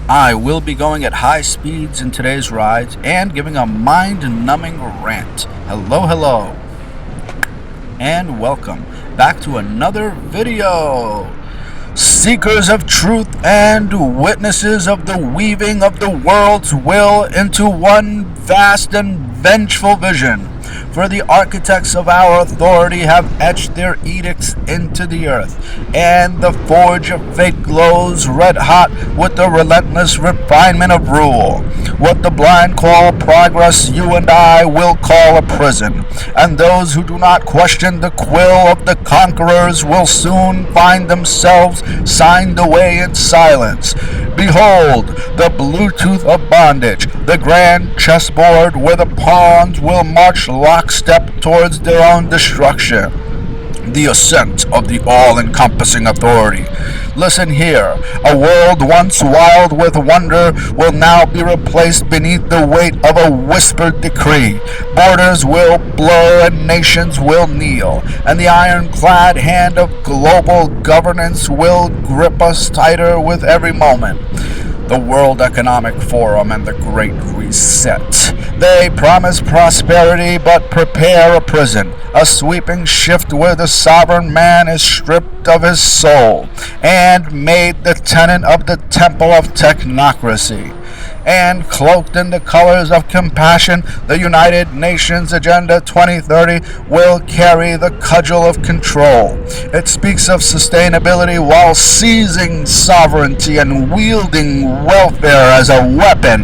I will be going at high speeds in today's rides and giving a mind-numbing rant. Hello, and welcome back to another video. Seekers of truth and witnesses of the weaving of the world's will into one vast and vengeful vision. For the architects of our authority have etched their edicts into the earth, and the forge of fate glows red hot with the relentless refinement of rule. What the blind call progress, you and I will call a prison, and those who do not question the quill of the conquerors will soon find themselves signed away in silence. Behold, the Bluetooth of bondage, the grand chessboard where the pawns will march lockstep towards their own destruction. The ascent of the all-encompassing authority. Listen here, a world once wild with wonder will now be replaced beneath the weight of a whispered decree. Borders will blur and nations will kneel, and the ironclad hand of global governance will grip us tighter with every moment. The World Economic Forum and the Great Reset. They promise prosperity but prepare a prison, a sweeping shift where the sovereign man is stripped of his soul and made the tenant of the temple of technocracy. And cloaked in the colors of compassion, the United Nations Agenda 2030 will carry the cudgel of control. It speaks of sustainability while seizing sovereignty and wielding welfare as a weapon.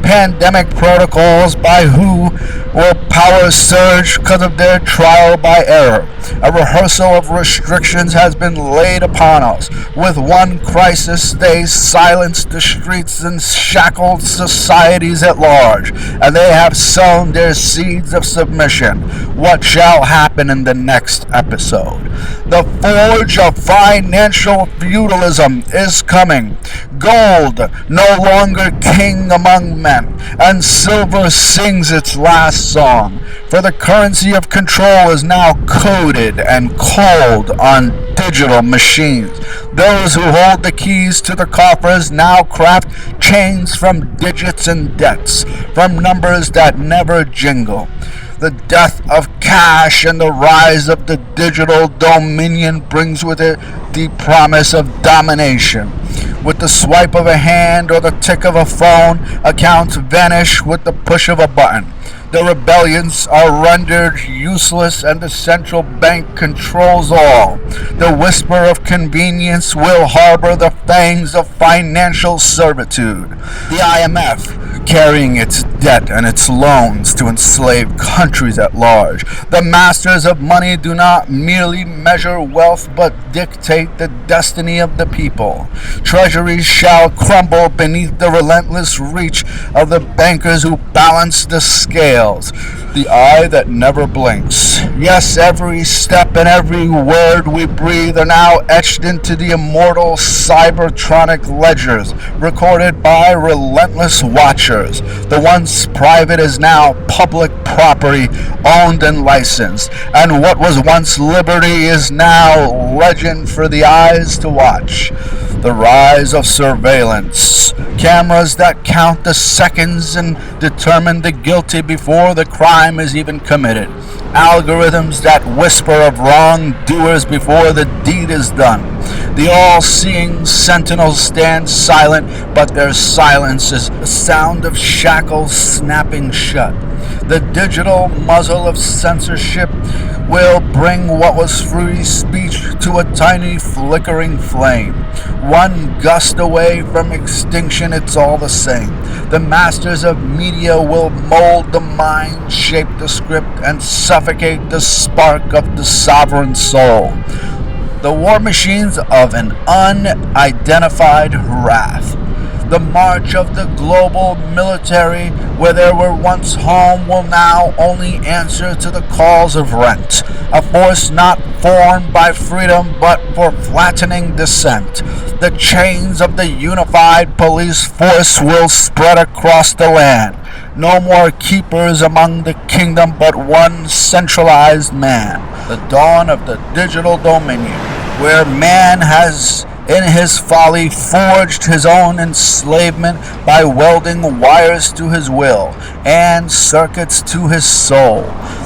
Pandemic protocols by who will power surge because of their trial by error. A rehearsal of restrictions has been laid upon us. With one crisis, they silenced the streets and shackled societies at large, and they have sown their seeds of submission. What shall happen in the next episode? The forge of financial feudalism is coming. Gold no longer king among men, and silver sings its last song. For the currency of control is now coded and cold on digital machines. Those who hold the keys to the coffers now craft chains from digits and debts, from numbers that never jingle. The death of cash and the rise of the digital dominion brings with it the promise of domination. With the swipe of a hand or the tick of a phone, accounts vanish with the push of a button. The rebellions are rendered useless and the central bank controls all. The whisper of convenience will harbor the fangs of financial servitude. The IMF, carrying its debt and its loans to enslave countries at large. The masters of money do not merely measure wealth but dictate the destiny of the people. Treasuries shall crumble beneath the relentless reach of the bankers who balance the scales. The eye that never blinks. Yes, every step and every word we breathe are now etched into the immortal cybertronic ledgers, recorded by relentless watchers. The once private is now public property, owned and licensed, and what was once liberty is now legend for the eyes to watch. The rise of surveillance. Cameras that count the seconds and determine the guilty before the crime is even committed. Algorithms that whisper of wrongdoers before the deed is done. The all-seeing sentinels stand silent, but their silence is the sound of shackles snapping shut. The digital muzzle of censorship will bring what was free speech to a tiny flickering flame. One gust away from extinction, it's all the same. The masters of media will mold the mind, shape the script, and suffocate the spark of the sovereign soul. The war machines of an unidentified wrath. The march of the global military, where there were once home, will now only answer to the calls of rent. A force not formed by freedom but for flattening dissent. The chains of the unified police force will spread across the land. No more keepers among the kingdom but one centralized man. The dawn of the digital dominion, where man has in his folly, forged his own enslavement by welding wires to his will and circuits to his soul.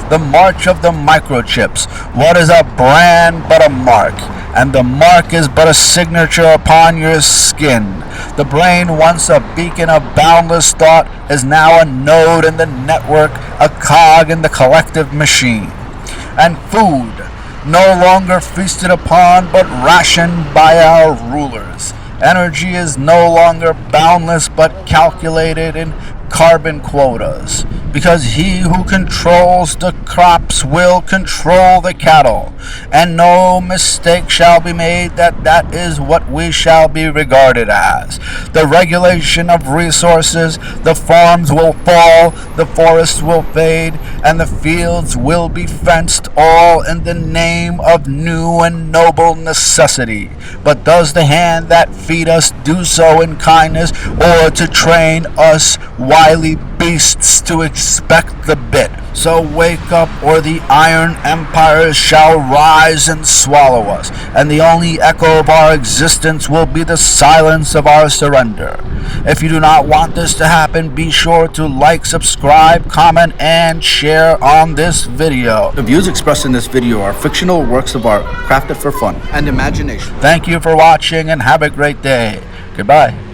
The march of the microchips. What is a brand but a mark? And the mark is but a signature upon your skin. The brain, once a beacon of boundless thought, is now a node in the network, a cog in the collective machine. And food, no longer feasted upon but rationed by our rulers. Energy is no longer boundless but calculated in carbon quotas, because he who controls the crops will control the cattle, and no mistake shall be made that that is what we shall be regarded as. The regulation of resources, the farms will fall, the forests will fade, and the fields will be fenced, all in the name of new and noble necessity. But does the hand that feed us do so in kindness, or to train us wily beasts to expect the bit? So wake up, or the iron empires shall rise and swallow us, and the only echo of our existence will be the silence of our surrender. If you do not want this to happen, be sure to like, subscribe, comment, and share on this video. The views expressed in this video are fictional works of art crafted for fun and imagination. Thank you for watching and have a great day. Goodbye.